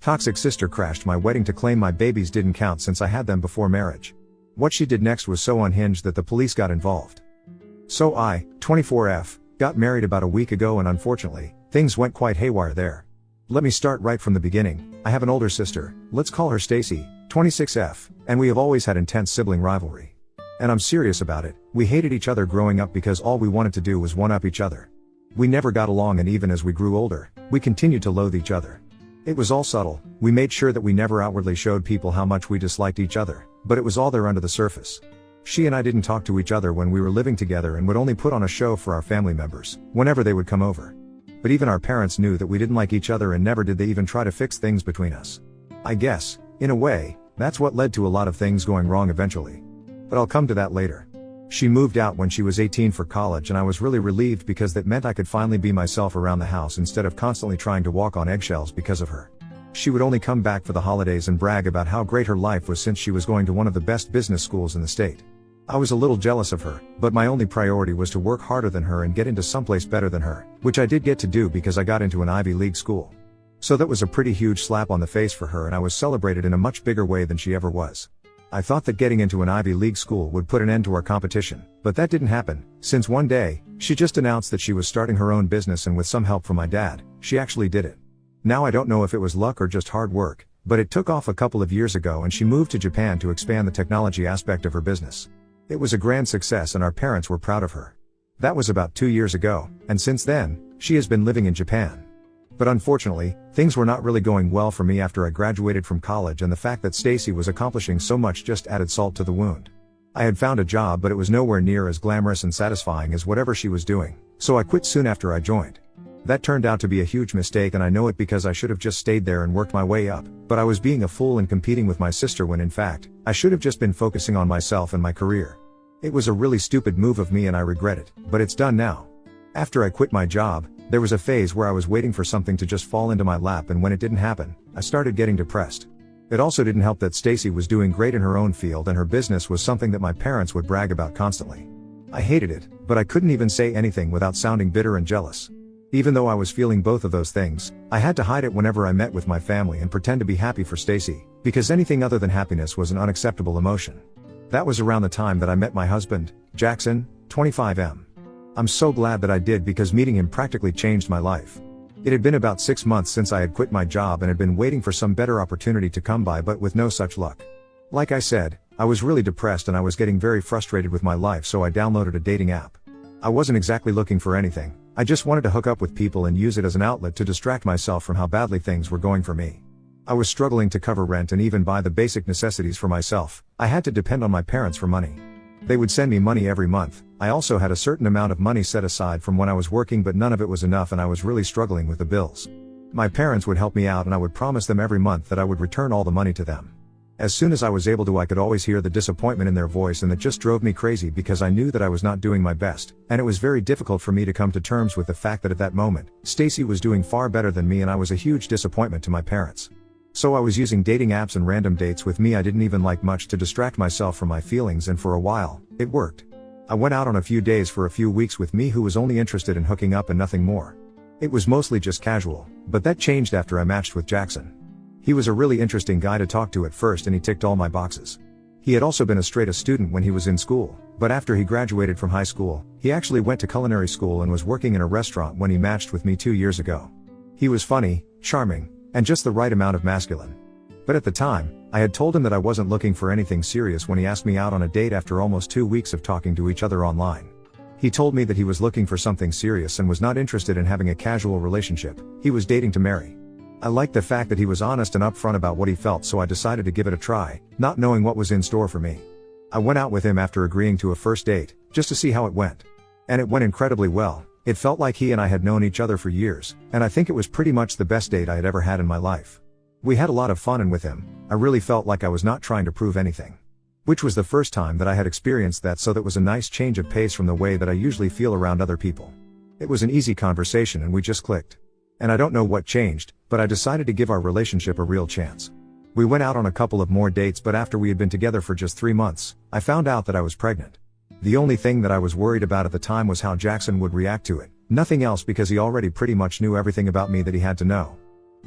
Toxic sister crashed my wedding to claim my babies didn't count since I had them before marriage. What she did next was so unhinged that the police got involved. So I, 24F, got married about a week ago and unfortunately, things went quite haywire there. Let me start right from the beginning. I have an older sister, let's call her Stacy, 26F, and we have always had intense sibling rivalry. And I'm serious about it, we hated each other growing up because all we wanted to do was one-up each other. We never got along, and even as we grew older, we continued to loathe each other. It was all subtle, we made sure that we never outwardly showed people how much we disliked each other, but it was all there under the surface. She and I didn't talk to each other when we were living together and would only put on a show for our family members, whenever they would come over. But even our parents knew that we didn't like each other and never did they even try to fix things between us. I guess, in a way, that's what led to a lot of things going wrong eventually. But I'll come to that later. She moved out when she was 18 for college and I was really relieved because that meant I could finally be myself around the house instead of constantly trying to walk on eggshells because of her. She would only come back for the holidays and brag about how great her life was since she was going to one of the best business schools in the state. I was a little jealous of her, but my only priority was to work harder than her and get into someplace better than her, which I did get to do because I got into an Ivy League school. So that was a pretty huge slap on the face for her and I was celebrated in a much bigger way than she ever was. I thought that getting into an Ivy League school would put an end to our competition, but that didn't happen, since one day, she just announced that she was starting her own business and with some help from my dad, she actually did it. Now I don't know if it was luck or just hard work, but it took off a couple of years ago and she moved to Japan to expand the technology aspect of her business. It was a grand success and our parents were proud of her. That was about 2 years ago, and since then, she has been living in Japan. But unfortunately, things were not really going well for me after I graduated from college, and the fact that Stacy was accomplishing so much just added salt to the wound. I had found a job, but it was nowhere near as glamorous and satisfying as whatever she was doing, so I quit soon after I joined. That turned out to be a huge mistake and I know it because I should have just stayed there and worked my way up, but I was being a fool and competing with my sister when in fact, I should have just been focusing on myself and my career. It was a really stupid move of me and I regret it, but it's done now. After I quit my job, there was a phase where I was waiting for something to just fall into my lap, and when it didn't happen, I started getting depressed. It also didn't help that Stacy was doing great in her own field and her business was something that my parents would brag about constantly. I hated it, but I couldn't even say anything without sounding bitter and jealous. Even though I was feeling both of those things, I had to hide it whenever I met with my family and pretend to be happy for Stacy, because anything other than happiness was an unacceptable emotion. That was around the time that I met my husband, Jackson, 25M. I'm so glad that I did because meeting him practically changed my life. It had been about 6 months since I had quit my job and had been waiting for some better opportunity to come by, but with no such luck. Like I said, I was really depressed and I was getting very frustrated with my life, so I downloaded a dating app. I wasn't exactly looking for anything, I just wanted to hook up with people and use it as an outlet to distract myself from how badly things were going for me. I was struggling to cover rent and even buy the basic necessities for myself. I had to depend on my parents for money. They would send me money every month. I also had a certain amount of money set aside from when I was working, but none of it was enough and I was really struggling with the bills. My parents would help me out and I would promise them every month that I would return all the money to them. As soon as I was able to, I could always hear the disappointment in their voice, and that just drove me crazy because I knew that I was not doing my best, and it was very difficult for me to come to terms with the fact that at that moment, Stacy was doing far better than me and I was a huge disappointment to my parents. So I was using dating apps and random dates with me I didn't even like much to distract myself from my feelings, and for a while, it worked. I went out on a few days for a few weeks with me who was only interested in hooking up and nothing more. It was mostly just casual, but that changed after I matched with Jackson. He was a really interesting guy to talk to at first and he ticked all my boxes. He had also been a straight A student when he was in school, but after he graduated from high school, he actually went to culinary school and was working in a restaurant when he matched with me 2 years ago. He was funny, charming, and just the right amount of masculine. But at the time, I had told him that I wasn't looking for anything serious when he asked me out on a date after almost 2 weeks of talking to each other online. He told me that he was looking for something serious and was not interested in having a casual relationship. He was dating to marry. I liked the fact that he was honest and upfront about what he felt, so I decided to give it a try, not knowing what was in store for me. I went out with him after agreeing to a first date, just to see how it went. And it went incredibly well. It felt like he and I had known each other for years, and I think it was pretty much the best date I had ever had in my life. We had a lot of fun, and with him, I really felt like I was not trying to prove anything. Which was the first time that I had experienced that, so that was a nice change of pace from the way that I usually feel around other people. It was an easy conversation and we just clicked. And I don't know what changed, but I decided to give our relationship a real chance. We went out on a couple of more dates, but after we had been together for just 3 months, I found out that I was pregnant. The only thing that I was worried about at the time was how Jackson would react to it, nothing else, because he already pretty much knew everything about me that he had to know.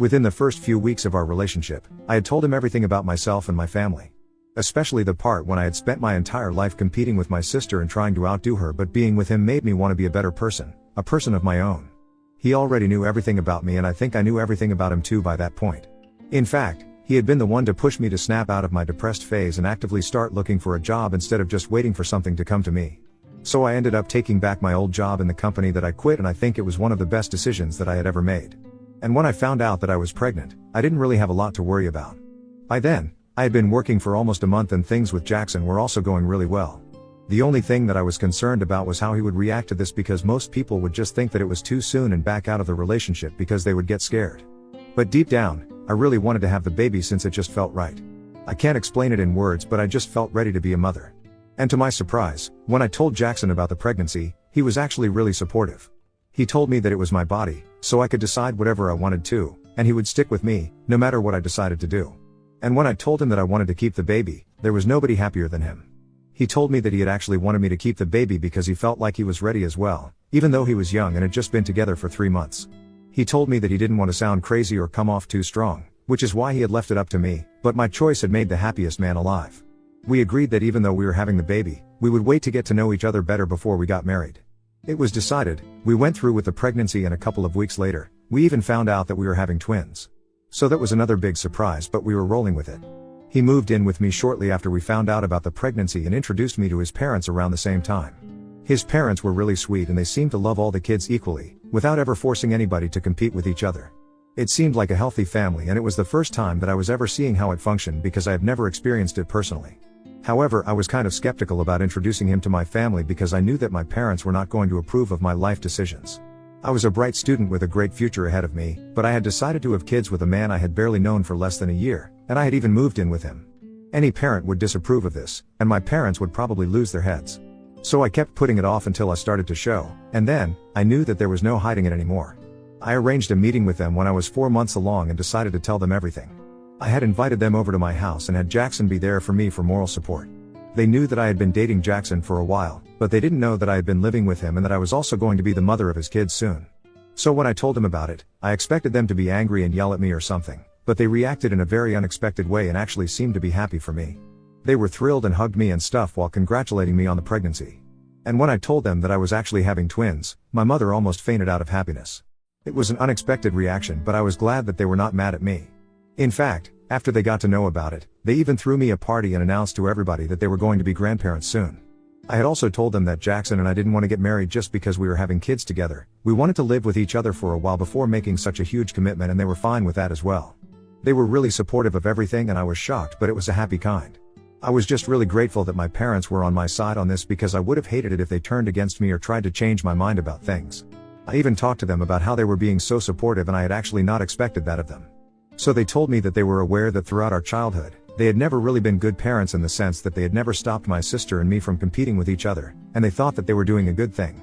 Within the first few weeks of our relationship, I had told him everything about myself and my family. Especially the part when I had spent my entire life competing with my sister and trying to outdo her, but being with him made me want to be a better person, a person of my own. He already knew everything about me, and I think I knew everything about him too by that point. In fact, he had been the one to push me to snap out of my depressed phase and actively start looking for a job instead of just waiting for something to come to me. So I ended up taking back my old job in the company that I quit, and I think it was one of the best decisions that I had ever made. And when I found out that I was pregnant, I didn't really have a lot to worry about. By then, I had been working for almost a month and things with Jackson were also going really well. The only thing that I was concerned about was how he would react to this, because most people would just think that it was too soon and back out of the relationship because they would get scared. But deep down, I really wanted to have the baby since it just felt right. I can't explain it in words, but I just felt ready to be a mother. And to my surprise, when I told Jackson about the pregnancy, he was actually really supportive. He told me that it was my body, so I could decide whatever I wanted to, and he would stick with me, no matter what I decided to do. And when I told him that I wanted to keep the baby, there was nobody happier than him. He told me that he had actually wanted me to keep the baby because he felt like he was ready as well, even though he was young and had just been together for 3 months. He told me that he didn't want to sound crazy or come off too strong, which is why he had left it up to me, but my choice had made the happiest man alive. We agreed that even though we were having the baby, we would wait to get to know each other better before we got married. It was decided, we went through with the pregnancy, and a couple of weeks later, we even found out that we were having twins. So that was another big surprise, but we were rolling with it. He moved in with me shortly after we found out about the pregnancy and introduced me to his parents around the same time. His parents were really sweet and they seemed to love all the kids equally, without ever forcing anybody to compete with each other. It seemed like a healthy family, and it was the first time that I was ever seeing how it functioned because I have never experienced it personally. However, I was kind of skeptical about introducing him to my family because I knew that my parents were not going to approve of my life decisions. I was a bright student with a great future ahead of me, but I had decided to have kids with a man I had barely known for less than a year, and I had even moved in with him. Any parent would disapprove of this, and my parents would probably lose their heads. So I kept putting it off until I started to show, and then, I knew that there was no hiding it anymore. I arranged a meeting with them when I was 4 months along and decided to tell them everything. I had invited them over to my house and had Jackson be there for me for moral support. They knew that I had been dating Jackson for a while, but they didn't know that I had been living with him and that I was also going to be the mother of his kids soon. So when I told them about it, I expected them to be angry and yell at me or something, but they reacted in a very unexpected way and actually seemed to be happy for me. They were thrilled and hugged me and stuff while congratulating me on the pregnancy. And when I told them that I was actually having twins, my mother almost fainted out of happiness. It was an unexpected reaction, but I was glad that they were not mad at me. In fact, after they got to know about it, they even threw me a party and announced to everybody that they were going to be grandparents soon. I had also told them that Jackson and I didn't want to get married just because we were having kids together. We wanted to live with each other for a while before making such a huge commitment, and they were fine with that as well. They were really supportive of everything, and I was shocked, but it was a happy kind. I was just really grateful that my parents were on my side on this, because I would have hated it if they turned against me or tried to change my mind about things. I even talked to them about how they were being so supportive, and I had actually not expected that of them. So they told me that they were aware that throughout our childhood, they had never really been good parents, in the sense that they had never stopped my sister and me from competing with each other, and they thought that they were doing a good thing.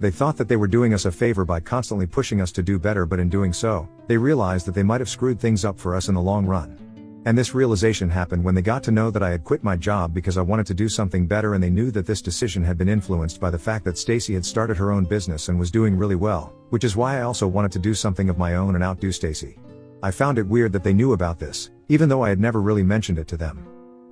They thought that they were doing us a favor by constantly pushing us to do better, but in doing so, they realized that they might have screwed things up for us in the long run. And this realization happened when they got to know that I had quit my job because I wanted to do something better, and they knew that this decision had been influenced by the fact that Stacy had started her own business and was doing really well, which is why I also wanted to do something of my own and outdo Stacy. I found it weird that they knew about this, even though I had never really mentioned it to them.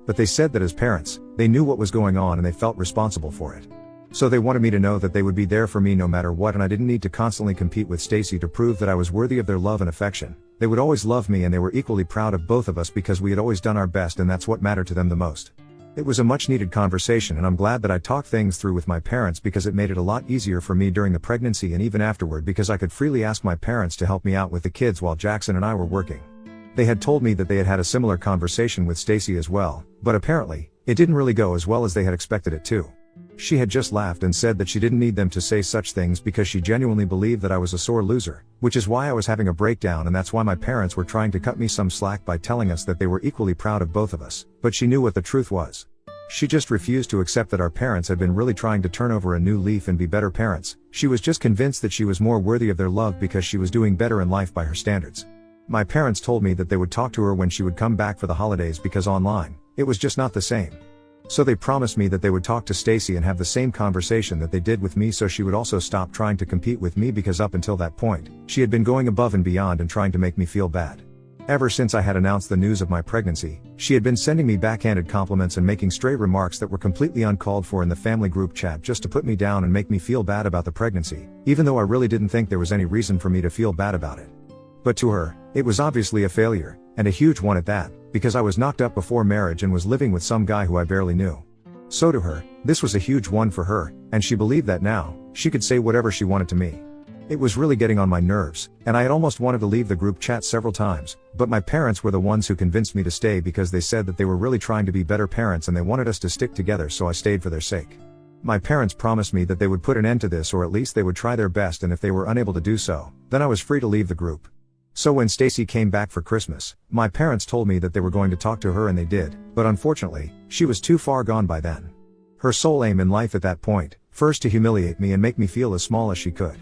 But they said that as parents, they knew what was going on and they felt responsible for it. So they wanted me to know that they would be there for me no matter what, and I didn't need to constantly compete with Stacy to prove that I was worthy of their love and affection. They would always love me, and they were equally proud of both of us because we had always done our best, and that's what mattered to them the most. It was a much needed conversation, and I'm glad that I talked things through with my parents, because it made it a lot easier for me during the pregnancy and even afterward, because I could freely ask my parents to help me out with the kids while Jackson and I were working. They had told me that they had had a similar conversation with Stacy as well, but apparently, it didn't really go as well as they had expected it to. She had just laughed and said that she didn't need them to say such things because she genuinely believed that I was a sore loser, which is why I was having a breakdown, and that's why my parents were trying to cut me some slack by telling us that they were equally proud of both of us, but she knew what the truth was. She just refused to accept that our parents had been really trying to turn over a new leaf and be better parents. She was just convinced that she was more worthy of their love because she was doing better in life by her standards. My parents told me that they would talk to her when she would come back for the holidays because online, it was just not the same. So they promised me that they would talk to Stacy and have the same conversation that they did with me, so she would also stop trying to compete with me, because up until that point, she had been going above and beyond and trying to make me feel bad. Ever since I had announced the news of my pregnancy, she had been sending me backhanded compliments and making stray remarks that were completely uncalled for in the family group chat, just to put me down and make me feel bad about the pregnancy, even though I really didn't think there was any reason for me to feel bad about it. But to her, it was obviously a failure, and a huge one at that, because I was knocked up before marriage and was living with some guy who I barely knew. So to her, this was a huge one for her, and she believed that now, she could say whatever she wanted to me. It was really getting on my nerves, and I had almost wanted to leave the group chat several times, but my parents were the ones who convinced me to stay, because they said that they were really trying to be better parents and they wanted us to stick together, so I stayed for their sake. My parents promised me that they would put an end to this, or at least they would try their best, and if they were unable to do so, then I was free to leave the group. So when Stacy came back for Christmas, my parents told me that they were going to talk to her, and they did, but unfortunately, she was too far gone by then. Her sole aim in life at that point, first to humiliate me and make me feel as small as she could.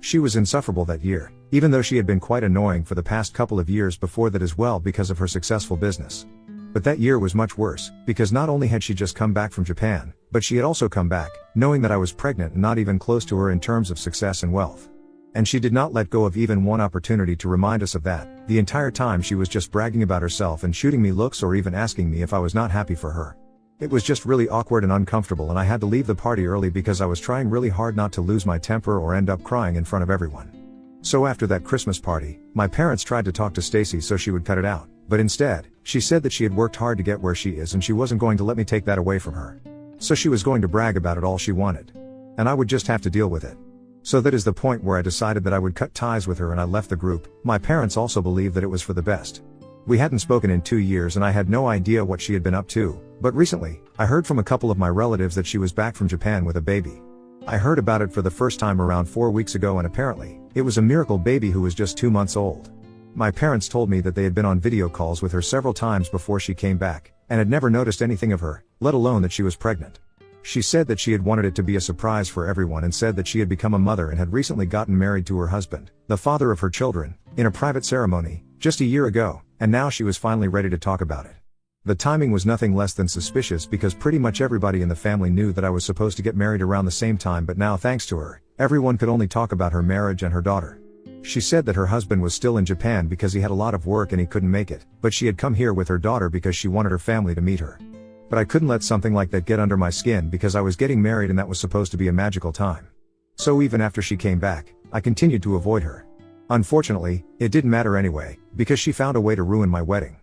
She was insufferable that year, even though she had been quite annoying for the past couple of years before that as well, because of her successful business. But that year was much worse, because not only had she just come back from Japan, but she had also come back, knowing that I was pregnant and not even close to her in terms of success and wealth. And she did not let go of even one opportunity to remind us of that. The entire time she was just bragging about herself and shooting me looks, or even asking me if I was not happy for her. It was just really awkward and uncomfortable, and I had to leave the party early because I was trying really hard not to lose my temper or end up crying in front of everyone. So after that Christmas party, my parents tried to talk to Stacy so she would cut it out, but instead, she said that she had worked hard to get where she is and she wasn't going to let me take that away from her. So she was going to brag about it all she wanted. And I would just have to deal with it. So that is the point where I decided that I would cut ties with her and I left the group. My parents also believed that it was for the best. We hadn't spoken in 2 years and I had no idea what she had been up to, but recently, I heard from a couple of my relatives that she was back from Japan with a baby. I heard about it for the first time around 4 weeks ago, and apparently, it was a miracle baby who was just 2 months old. My parents told me that they had been on video calls with her several times before she came back, and had never noticed anything of her, let alone that she was pregnant. She said that she had wanted it to be a surprise for everyone, and said that she had become a mother and had recently gotten married to her husband, the father of her children, in a private ceremony, just a year ago, and now she was finally ready to talk about it. The timing was nothing less than suspicious, because pretty much everybody in the family knew that I was supposed to get married around the same time, but now thanks to her, everyone could only talk about her marriage and her daughter. She said that her husband was still in Japan because he had a lot of work and he couldn't make it, but she had come here with her daughter because she wanted her family to meet her. But I couldn't let something like that get under my skin, because I was getting married and that was supposed to be a magical time. So even after she came back, I continued to avoid her. Unfortunately, it didn't matter anyway, because she found a way to ruin my wedding.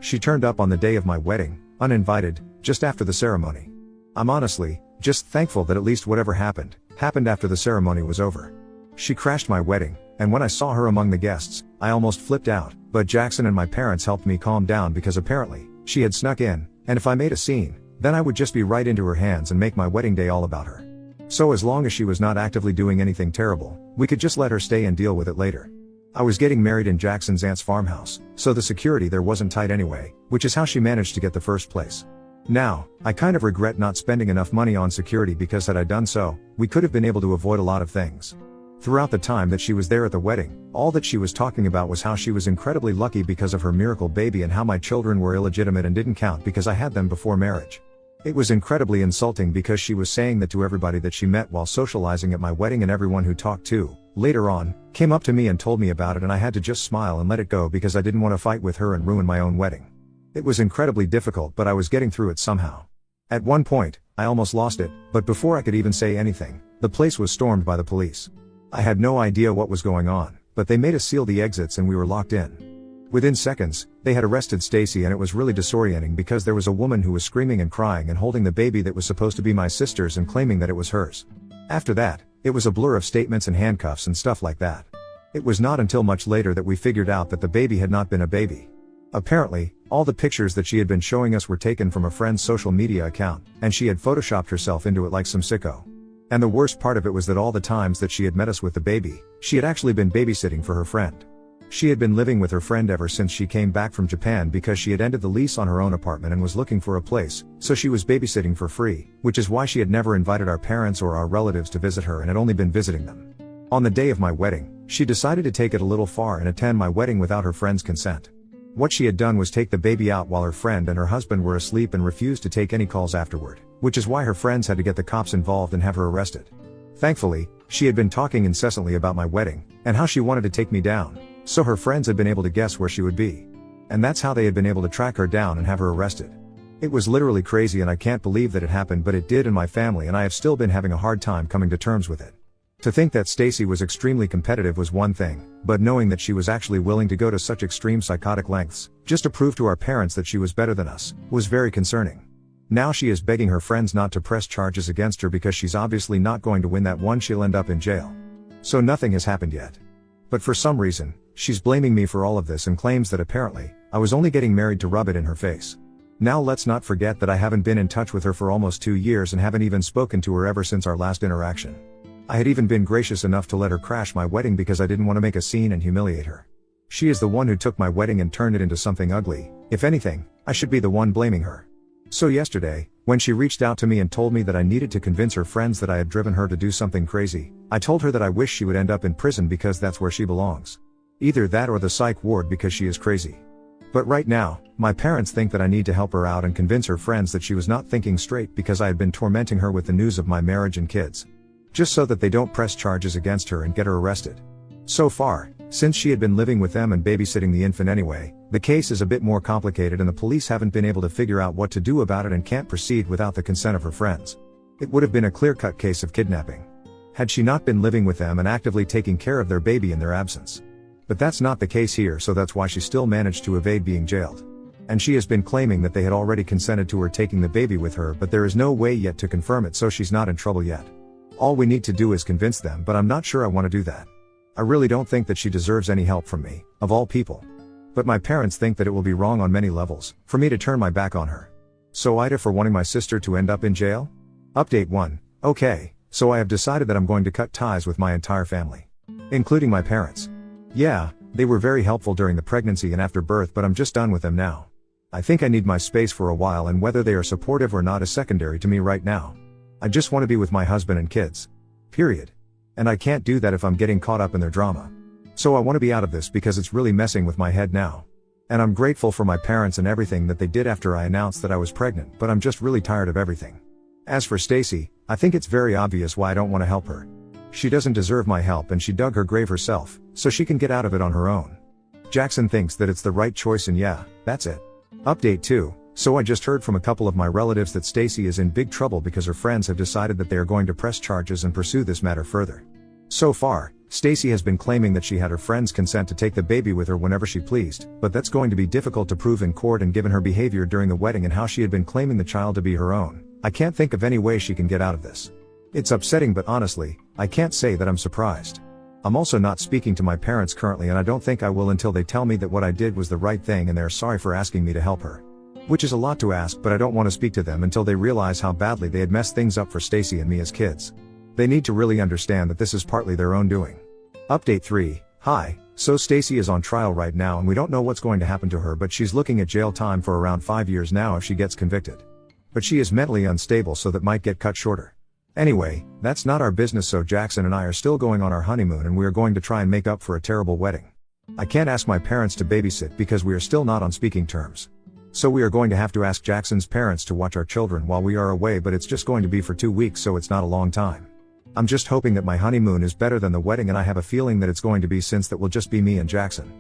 She turned up on the day of my wedding, uninvited, just after the ceremony. I'm honestly just thankful that at least whatever happened after the ceremony was over. She crashed my wedding, and when I saw her among the guests, I almost flipped out, but Jackson and my parents helped me calm down, because apparently, she had snuck in, and if I made a scene, then I would just be right into her hands and make my wedding day all about her. So as long as she was not actively doing anything terrible, we could just let her stay and deal with it later. I was getting married in Jackson's aunt's farmhouse, so the security there wasn't tight anyway, which is how she managed to get the first place. Now, I kind of regret not spending enough money on security, because had I done so, we could have been able to avoid a lot of things. Throughout the time that she was there at the wedding, all that she was talking about was how she was incredibly lucky because of her miracle baby, and how my children were illegitimate and didn't count because I had them before marriage. It was incredibly insulting, because she was saying that to everybody that she met while socializing at my wedding, and everyone who talked to, later on, came up to me and told me about it, and I had to just smile and let it go because I didn't want to fight with her and ruin my own wedding. It was incredibly difficult, but I was getting through it somehow. At one point, I almost lost it, but before I could even say anything, the place was stormed by the police. I had no idea what was going on, but they made us seal the exits and we were locked in. Within seconds, they had arrested Stacy, and it was really disorienting because there was a woman who was screaming and crying and holding the baby that was supposed to be my sister's and claiming that it was hers. After that, it was a blur of statements and handcuffs and stuff like that. It was not until much later that we figured out that the baby had not been a baby. Apparently, all the pictures that she had been showing us were taken from a friend's social media account, and she had photoshopped herself into it like some sicko. And the worst part of it was that all the times that she had met us with the baby, she had actually been babysitting for her friend. She had been living with her friend ever since she came back from Japan, because she had ended the lease on her own apartment and was looking for a place, so she was babysitting for free, which is why she had never invited our parents or our relatives to visit her and had only been visiting them. On the day of my wedding, she decided to take it a little far and attend my wedding without her friend's consent. What she had done was take the baby out while her friend and her husband were asleep and refused to take any calls afterward, which is why her friends had to get the cops involved and have her arrested. Thankfully, she had been talking incessantly about my wedding, and how she wanted to take me down, so her friends had been able to guess where she would be. And that's how they had been able to track her down and have her arrested. It was literally crazy and I can't believe that it happened, but it did in my family and I have still been having a hard time coming to terms with it. To think that Stacy was extremely competitive was one thing, but knowing that she was actually willing to go to such extreme psychotic lengths, just to prove to our parents that she was better than us, was very concerning. Now she is begging her friends not to press charges against her because she's obviously not going to win that one, she'll end up in jail. So nothing has happened yet. But for some reason, she's blaming me for all of this and claims that apparently, I was only getting married to rub it in her face. Now let's not forget that I haven't been in touch with her for almost 2 years and haven't even spoken to her ever since our last interaction. I had even been gracious enough to let her crash my wedding because I didn't want to make a scene and humiliate her. She is the one who took my wedding and turned it into something ugly. If anything, I should be the one blaming her. So yesterday, when she reached out to me and told me that I needed to convince her friends that I had driven her to do something crazy, I told her that I wish she would end up in prison because that's where she belongs. Either that or the psych ward because she is crazy. But right now, my parents think that I need to help her out and convince her friends that she was not thinking straight because I had been tormenting her with the news of my marriage and kids. Just so that they don't press charges against her and get her arrested. So far, since she had been living with them and babysitting the infant anyway, the case is a bit more complicated and the police haven't been able to figure out what to do about it and can't proceed without the consent of her friends. It would have been a clear-cut case of kidnapping. Had she not been living with them and actively taking care of their baby in their absence. But that's not the case here, so that's why she still managed to evade being jailed. And she has been claiming that they had already consented to her taking the baby with her, but there is no way yet to confirm it, so she's not in trouble yet. All we need to do is convince them, but I'm not sure I want to do that. I really don't think that she deserves any help from me, of all people. But my parents think that it will be wrong on many levels, for me to turn my back on her. So Ida for wanting my sister to end up in jail? Update 1. Okay, so I have decided that I'm going to cut ties with my entire family. Including my parents. Yeah, they were very helpful during the pregnancy and after birth, but I'm just done with them now. I think I need my space for a while, and whether they are supportive or not is secondary to me right now. I just want to be with my husband and kids. Period. And I can't do that if I'm getting caught up in their drama. So I want to be out of this because it's really messing with my head now. And I'm grateful for my parents and everything that they did after I announced that I was pregnant, but I'm just really tired of everything. As for Stacy, I think it's very obvious why I don't want to help her. She doesn't deserve my help and she dug her grave herself, so she can get out of it on her own. Jackson thinks that it's the right choice, and yeah, that's it. Update 2. So I just heard from a couple of my relatives that Stacy is in big trouble because her friends have decided that they are going to press charges and pursue this matter further. So far, Stacy has been claiming that she had her friends' consent to take the baby with her whenever she pleased, but that's going to be difficult to prove in court, and given her behavior during the wedding and how she had been claiming the child to be her own, I can't think of any way she can get out of this. It's upsetting, but honestly, I can't say that I'm surprised. I'm also not speaking to my parents currently, and I don't think I will until they tell me that what I did was the right thing and they're sorry for asking me to help her. Which is a lot to ask, but I don't want to speak to them until they realize how badly they had messed things up for Stacy and me as kids. They need to really understand that this is partly their own doing. Update 3. Hi, so Stacy is on trial right now and we don't know what's going to happen to her, but she's looking at jail time for around 5 years now if she gets convicted. But she is mentally unstable, so that might get cut shorter. Anyway, that's not our business, so Jackson and I are still going on our honeymoon and we are going to try and make up for a terrible wedding. I can't ask my parents to babysit because we are still not on speaking terms. So we are going to have to ask Jackson's parents to watch our children while we are away, but it's just going to be for 2 weeks, so it's not a long time. I'm just hoping that my honeymoon is better than the wedding, and I have a feeling that it's going to be, since that will just be me and Jackson.